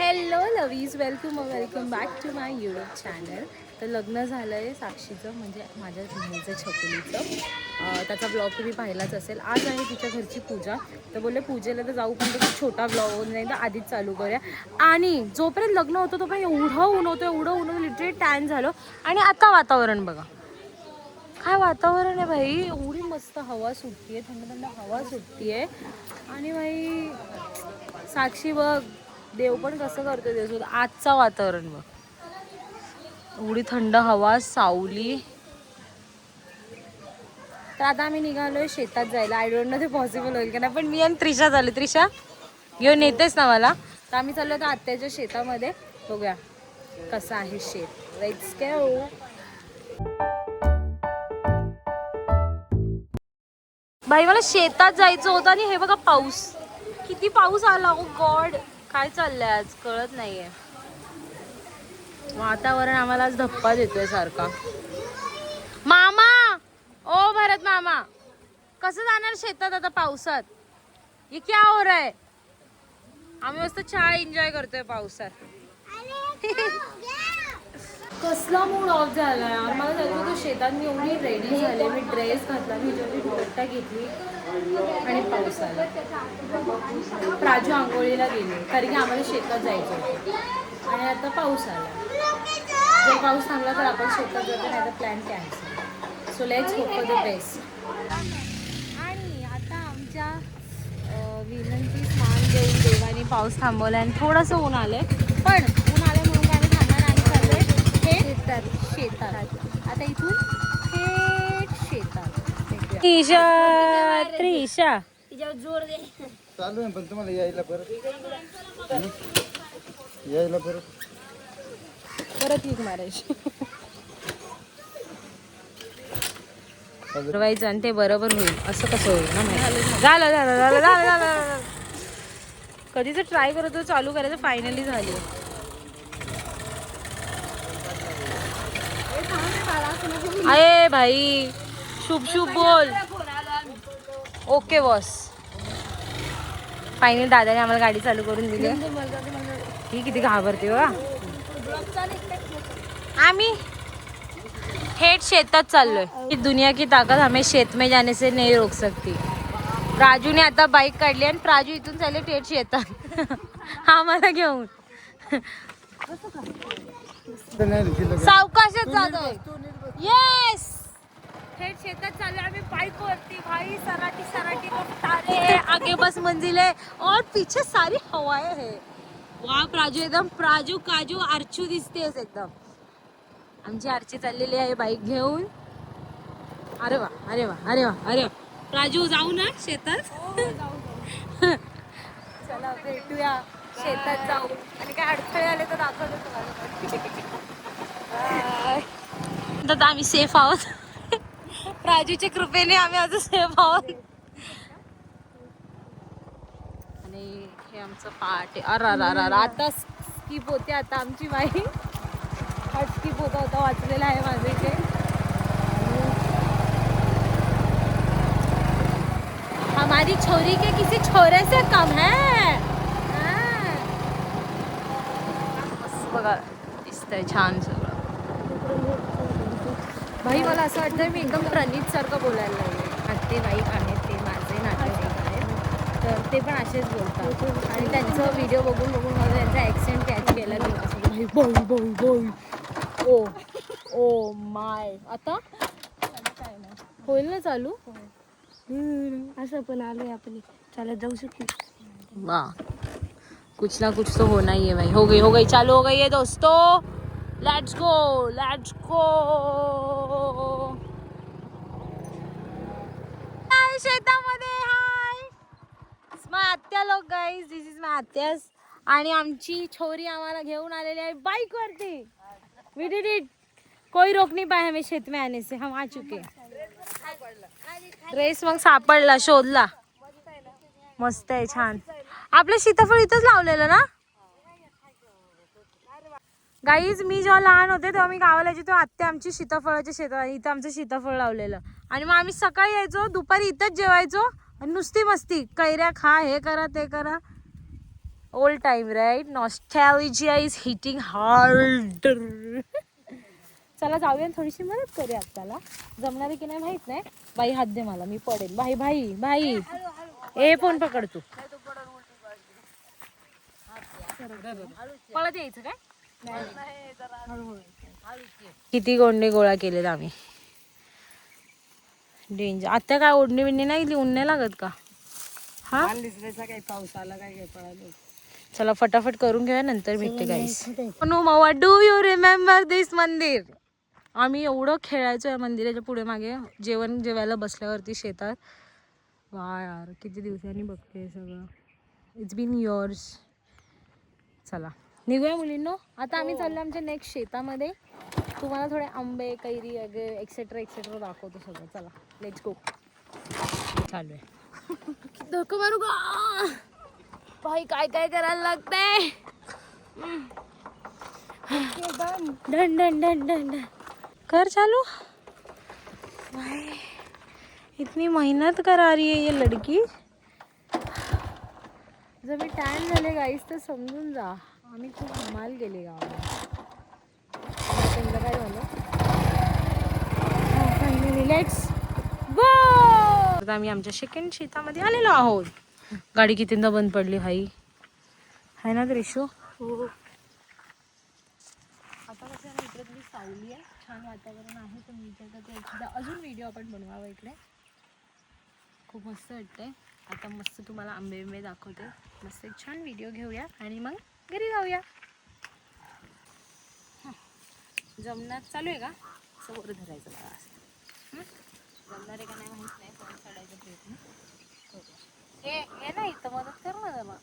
Hello lovies, welcome back to my YouTube channel. तर लग्न झालं आहे साक्षीचं, म्हणजे माझ्या बहिणीचं छकुलीचं. त्याचा ब्लॉग तुम्ही पाहिलाच असेल. आज आहे तिच्या घरची पूजा. तर बोलले पूजेला तर जाऊ, पण तो छोटा ब्लॉग होऊन नाही तर आधीच चालू करूया. आणि जोपर्यंत लग्न होतं तोपर्यंत एवढं ऊन होतं लिटरली टॅन झालं. आणि आता वातावरण बघा, काय वातावरण आहे भाई. एवढी मस्त हवा सुटतीये, थंड थंड हवा सुटतीये. आणि भाई साक्षी बघ, देव पण कसं करतो त्याच्यासोबत. आजचा वातावरण बघ, एवढी थंड हवा, सावली. तर आता आम्ही निघालोय शेतात जायला. आय डोंट नो ते पॉसिबल होईल का नाही, पण मी आणि त्रिशा झाले. त्रिशा घेऊन येतेस ना मला. तर आम्ही चाललो तर आत्याच्या शेतामध्ये. बघूया कसं आहे शेत. Let's go. भाई मला शेतात जायचं होतं आणि हे बघा पाऊस, किती पाऊस आला. ओ गॉड, काय चाललंय आज कळत नाहीये. वातावरण आम्हाला आज धप्पा देतोय सारखा. मामा, ओ भरत मामा, कसं जाणार शेतात आता पावसात? ये क्या हो रहा है? आम्ही मस्त चहा एन्जॉय करतोय पावसात. कसला मूड ऑफ झालाय. आम्हाला जायचं होतं शेतात. मी एवढी रेडी झाले, मी ड्रेस घातला, मी जेवढी दुपट्टा घेतली आणि पाऊस आला. प्राजू आंघोळीला गेले कारण की आम्हाला शेतात जायचं होतं. आणि आता पाऊस आला. जर पाऊस थांबला तर आपण शेतात जातो, नाही तर plan cancel. So let's hope for the best. आणि आता आमच्या विनंतीस मान देऊन देवाने पाऊस थांबवला आणि थोडंसं ऊन आलंय. पण ऊन आलं म्हणून आम्ही थांबणार आणि चाललोय शेतात. आता इथून थेट शेतात. त्रिशा जोर दे. चालू आहे, पण तुम्हाला यायला परत वीक मारायची फिरवायचं आणि ते बरोबर होईल. असं कसं होईल ना? झालं. कधीच ट्राय करत होतो चालू करायचं, फायनली झाली. अरे भाई, शुभ बोल. Okay boss. फायनली दादाने आम्हाला गाडी चालू करून दिली. ही किती घाबरते बघा. आम्ही थेट शेतात चाललोय. दुनिया की ताकद हमें शेत में जाने से नहीं रोक सकती. प्राजूने आता बाईक काढली आणि प्राजू इथून चालले थेट शेतात आम्हाला घेऊन. सावकाशच जातोय. येस, थेट शेतात चाललोय आम्ही बाईक वरती. भाई सराटी तारे, आगे बस मंजिले और पीछे सारी हवाएं है. वा प्राजू, एकदम प्राजू काजू अर्चू दिसतेस एकदम. आमची आरची चाललेली आहे बाईक घेऊन. अरे वा. प्राजू जाऊ ना शेतात. चला भेटूया शेतात जाऊ. आणि काय अडथळे आले तर दाखवतो तुम्हाला. तर आम्ही सेफ आहोत. प्राजूच्या कृपेने आम्ही आज सेफ आहोत. आणि हे आमचं पाट आहे. अर आता स्किप होते. आता आमची बाई स्किप होता वाचलेला आहे माझे ते. हमारी छोरी के किसी छोरे से कम है. बघा दिसतंय छान सगळं. भाई मला असं वाटतंय मी एकदम प्रणीत सारखं बोलायला लागले. नातेवाईक आहेत ते माझे नातेवाईक आहेत, तर ते पण असेच बोलतात. आणि त्यांचं व्हिडिओ बघून मला त्यांचा ॲक्सेंट कॅच केला मी. भाई ओ माय. आता होईल ना चालू? असं पण आलोय आपण, चालत जाऊ शकतो. वाह, कुछ ना कुछ तो होना ही है भाई. हो गई चालू हो गई है दोस्तों. Let's go. शेतामध्ये हाय माय आत्या लोक. गाईज, दिस इज माय आत्यास. आणि आमची छोरी आम्हाला घेऊन आलेली आहे बाईक वरती. We did it. कोई रोक नहीं पाया हमें शेत में आने से. हम आ चुके. ड्रेस मग सापडला, शोधला. मस्त आहे, छान. आपलं सीताफळ इथंच लावलेलं ना गाईज. मी जेव्हा लहान होते तेव्हा मी गावाला यायची, तेव्हा आत्या आमची सीताफळाच्या शेतात इथं आमचं सीताफळ लावलेलं. आणि मग आम्ही सकाळी यायचो, दुपारी इथंच जेवायचो आणि नुसती मस्ती. कैऱ्या खा, हे करा ते करा. Old time right. Nostalgia is hitting hard. चला जाऊया थोडीशी मदत करूया त्याला. जमणार की नाही माहित नाही. बाई हात दे मला, मी पडेल. बाई बाई बाई ए फोन पकड तू. पळत यायचं काय. किती गोंडे गोळा केलेत आम्ही. डेंजर. आता काय ओढणी बिडणी नाही लिहून नाही लागत का. हा पाऊस आला काय पळालो. चला फटाफट करून घेऊया नंतर भेटते गाईस. मावा डू यू रिमेंबर दिस मंदिर. आम्ही एवढं खेळायचो या मंदिराच्या पुढे मागे. जेवण जेवायला बसल्यावरती शेतात. वा यार किती दिवसांनी बघते सगळं. It's been years. चला निघूया मुलींनो. आता आम्ही चाललो आमच्या नेक्स्ट शेतामध्ये. तुम्हाला थोडे आंबे कैरी वगैरे एक्सेट्रा एक्सेट्रा दाखवतो सगळं. चला लेट्स गो. चालू आहे. धक्का मारू का भाई. काय काय करायला लागतंय. Done done done done done कर चालू. भाई इतनी मेहनत करा रही है ये लड़की. जर मी टॅन झाले गाईस तर समजून जा. आम्ही खूप धमाल गेले गावाला. काय झालं. Finally let's go. आता आम्ही आमच्या सेकंड शेतामध्ये आलेलो आहोत. गाडी कितींदा बंद पडली भाई. आहे ना त्रिशू. आता कसं आहे ना इकडे थोडी सावली आहे. छान वातावरण आहे. तर मी विचारते एकदा अजून व्हिडिओ आपण बनवावा इकडे. खूप मस्त वाटतंय. आता मस्त तुम्हाला आंबे बिंबे दाखवते. मस्त एक छान व्हिडिओ घेऊया आणि मग घरी जाऊया. जमणार चालू आहे का. असं वर धरायचं मला असं. जमणार आहे का नाही माहीत नाही. पण चढायचा प्रयत्न करूया. हे ना इथं मदत कर ना जरा.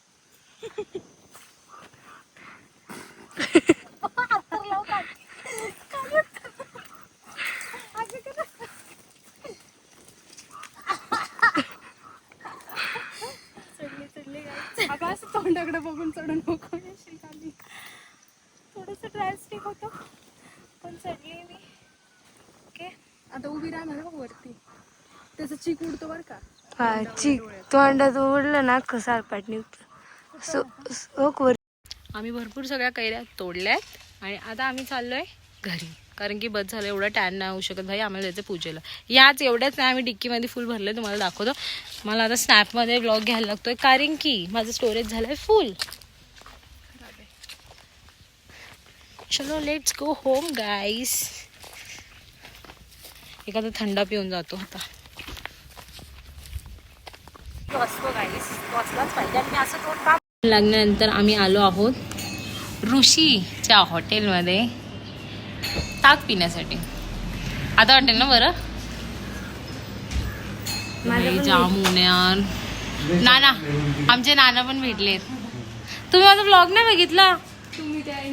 तोंडाकडे बघून चढून नको. थोडस ड्रास्टिक होतं पण चढली मी. ओके आता उभी राहणार बघ वरती. त्याचं चीक उडतो बरं का. चिक तोंडात उडलं ना कसा पाठ निघतो. आम्ही भरपूर सगळ्या कैऱ्या तोडल्यात आणि आता आम्ही चाललोय घरी. कारण की बस झालं. एवढा टॅन नाही होऊ शकत भाई. आम्हाला जायचं पूजेला. याच एवढ्याच नाही आम्ही डिक्कीमध्ये फुल भरले. तुम्हाला दाखवतो. मला आता स्नॅपमध्ये व्लॉग घ्यायला लागतोय कारण की माझं स्टोरेज झालंय फुल. चलो लेट्स गो होम गाईस. एखादा थंडा पिऊन जातो आता. असतो गाईस. वाचलाच पाहिजे. आणि असं तोंड का लागल्यानंतर आम्ही आलो आहोत ऋषीच्या हॉटेलमध्ये ताक पिण्यासाठी. आता वाटेल ना बरं. जामून यार. नाना आमचे नाना पण भेटलेत. तुम्ही माझा ब्लॉग नाही बघितला.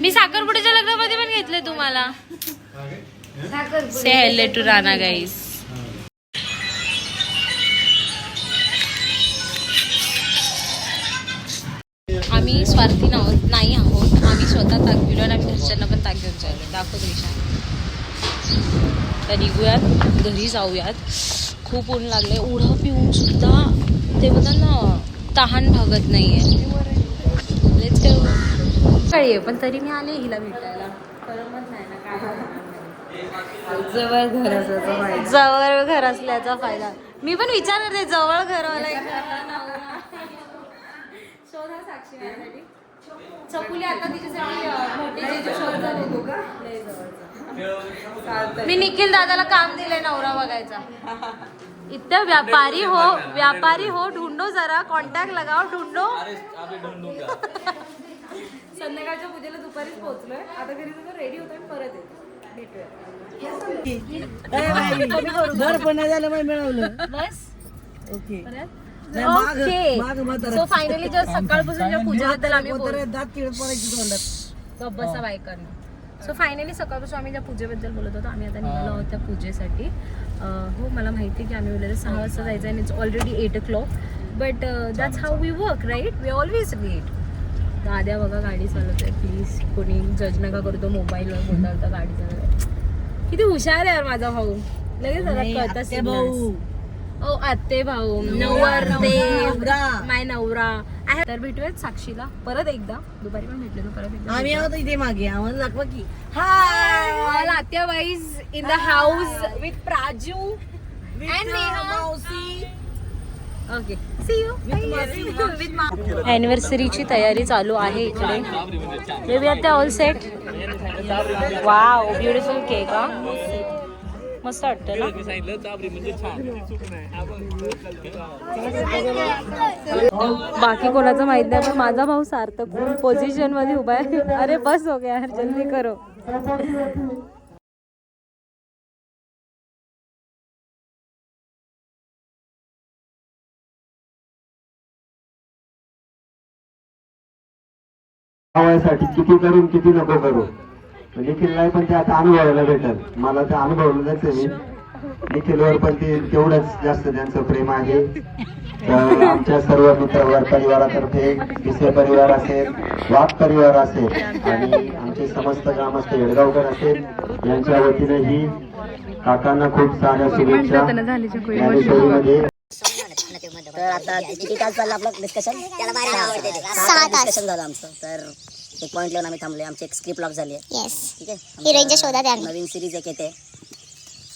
मी साखरपुड्याच्या लग्नामध्ये पण घेतले तुम्हाला. से हेल्लो टू राणा गाईस. आम्ही स्वार्थी नाही आहोत. आम्ही स्वतः ताक पिलो आणि आम्ही घरच्यांना पण ताक घेऊन चाललो. दाखवतो विषय. तर निघूयात घरी जाऊयात. खूप ऊन लागले. एवढं पिऊन सुद्धा ते बघा ना तहान भागत नाहीये. Let's go. सकाळी आहे पण तरी मी आले हिला भेटायला. करमत नाही ना काय. जवळ घर असल्याचा फायदा. मी पण विचार करते जवळ घरवाला शोधा साक्षी माझ्यासाठी. चकुली आता तिच्यासाठी मोठी शोध. मी निखिल दादाला काम दिलंय नवरा बघायचा. इतने व्यापारी हो ढूंढो जरा. कॉन्टॅक्ट लगाओ ढूंढो. संध्याकाळच्या पूजेला दुपारीच पोहोचलोय. आता घरी तुझं रेडी होतो आणि परत येतो. बस ओके. सो फायनली जर सकाळपासून पूजेबद्दल आम्ही बसा बायकांना. सो फायनली सकाळपासून आम्ही ज्या पूजेबद्दल बोलत होतो. आम्ही आता निघालो आहोत त्या पूजेसाठी. हो मला माहिती आहे की आम्ही बोलले 6 वाजता जायचं आणि it's already 8 o'clock. But that's how we work right. We always late. दाद्या बघा गाडी चालवतोय. प्लीज कोणी जज नका करू. तो मोबाईलवर बोलता होता गाडी चालवतोय. किती हुशार आहे यार माझा भाऊ. लगेच जरा कळतं भाऊ. ओ आत्ते भाऊ नवरदेव माय नवरा तर भेटूयात साक्षीला परत एकदा. दुपारी पण भेटले परत एकदा. आम्ही आहोत इथे मागे, आम्हाला दाखवा की. हाय आत्याबाईज in the house with Praju and Neha. मावशी. Okay see you. ॲनिव्हर्सरीची तयारी चालू आहे इकडे. बेबी आता all set. Wow beautiful cake हा. मस्त वाटतं ना. बाकी कोणाचं माहित नाही पण माझा भाऊ सार्थक पोझिशन मध्ये उभा आहे. अरे बस हो गया यार, जल्दी करो. साठी किती करून किती नको करू. निखिल नाही पण ते आता अनुभवायला भेटल. मला ते अनुभवलं जायचं मी. निखिलवर पण ते तेवढंच जास्त त्यांचं प्रेम आहे. तर आमच्या सर्व मित्र परिवारातर्फे विसे परिवार असेल, वाघ परिवार असेल आणि आमचे समस्त ग्रामस्थ येडगावकर असेल यांच्या वतीने ही काकांना खूप साऱ्या शुभेच्छा. ज्ञानेश्वरीमध्ये तर आता किती तास चाललं आपलं डिस्कशन? डिस्कशन झालं आमचं. तर एक पॉईंट लिहून आम्ही थांबले. आमची एक स्क्रिप्ट लॉक झाली आहे. येस ठीक आहे. हिरोईनच्या शोधात आहे. नवीन सिरीज एक येते.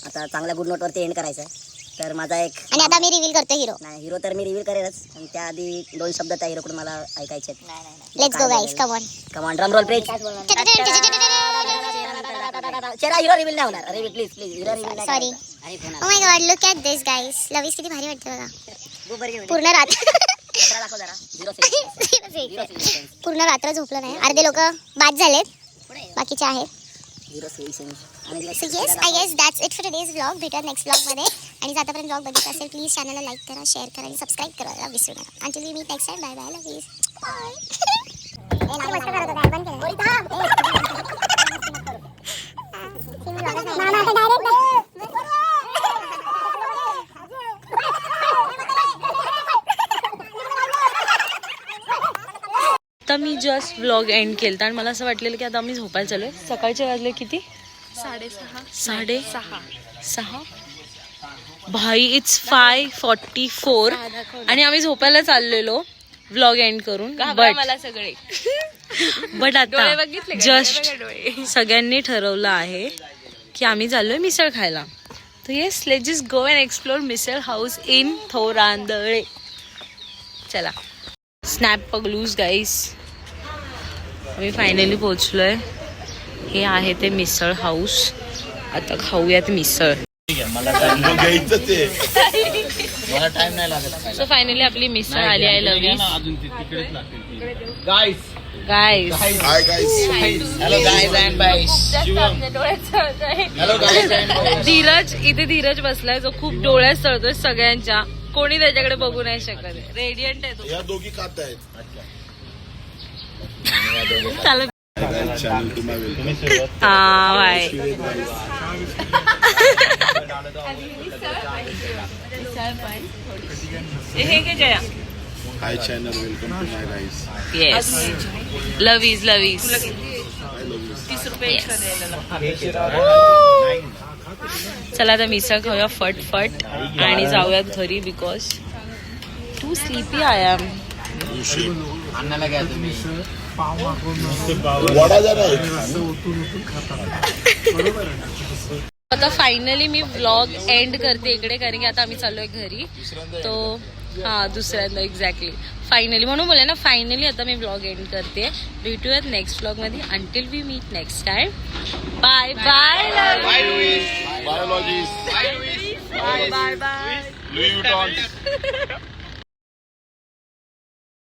आता चांगल्या गुड नोटवरती एंड करायचं आहे. तर माझा एक आणि आता मी रिव्हील करतो हिरो. नाही, हिरो तर मी रिव्हील करेलच. आणि त्याआधी 2 शब्द त्या हिरोकडून मला ऐकायचे आहेत. Let's go guys, come on. Come on, drum roll please. चेहरा हिरो रिव्हील नाही होणार. अरे please please hero reveal. Sorry. Oh my god, look at this guys. Lovies किती भारी वाटते बघा. पूर्ण रात पूर्ण रात्र झोपलं नाही. अर्धे लोक बाद झालेत, बाकीचे आहेत. So yes, I guess that's it for today's vlog. भेटूया नेक्स्ट व्लॉगमध्ये. आणि जर आतापर्यंत व्लॉग बघितला असेल प्लीज चॅनलला लाईक करा, शेअर करा आणि सबस्क्राईब करायला विसरू नका. Until we meet next time, bye bye, love आता मी जस्ट व्लॉग एंड केलं आणि मला असं वाटलेलं की आता आम्ही झोपायला चालू आहे. सकाळचे वाजले किती? 6:30. भाई इट्स 5:44 आणि आम्ही झोपायला चाललेलो व्लॉग एंड करून. मला सगळे बट आता जस्ट सगळ्यांनी ठरवलं आहे की आम्ही चाललोय मिसळ खायला. तर yes, let's just go and explore misal house in Thorandale. चला स्नॅप पगलूज गाईस. आम्ही फायनली पोहोचलोय. हे आहे ते मिसळ हाऊस. आता खाऊयात मिसळ. सो फायनली आपली मिसळ आली आहे. लवीज गाईस. धीरज इथे धीरज बसलाय जो खूप डोळ्यात चढतोय सगळ्यांच्या. कोणी त्याच्याकडे बघू नाही शकत. रेडियंट आहे तो. या दोघी खात आहेत. चालत हे घे Jaya. Hi channel, welcome to my guys. Yes, lovies 30 रुपये. चला आता मिसळ खाऊया फटफट आणि जाऊयात घरी because too sleepy I am. आता फायनली मी व्लॉग एंड करते इकडे कारण की आता आम्ही चाललोय घरी. तो दुसऱ्यांदा एक्झॅक्टली फायनली म्हणून बोलले ना. फायनली आता मी व्लॉग एंड करते. भेटूयात नेक्स्ट व्लॉग मध्ये. Until we meet next time. Bye bye. Bye lovies. Bye bye.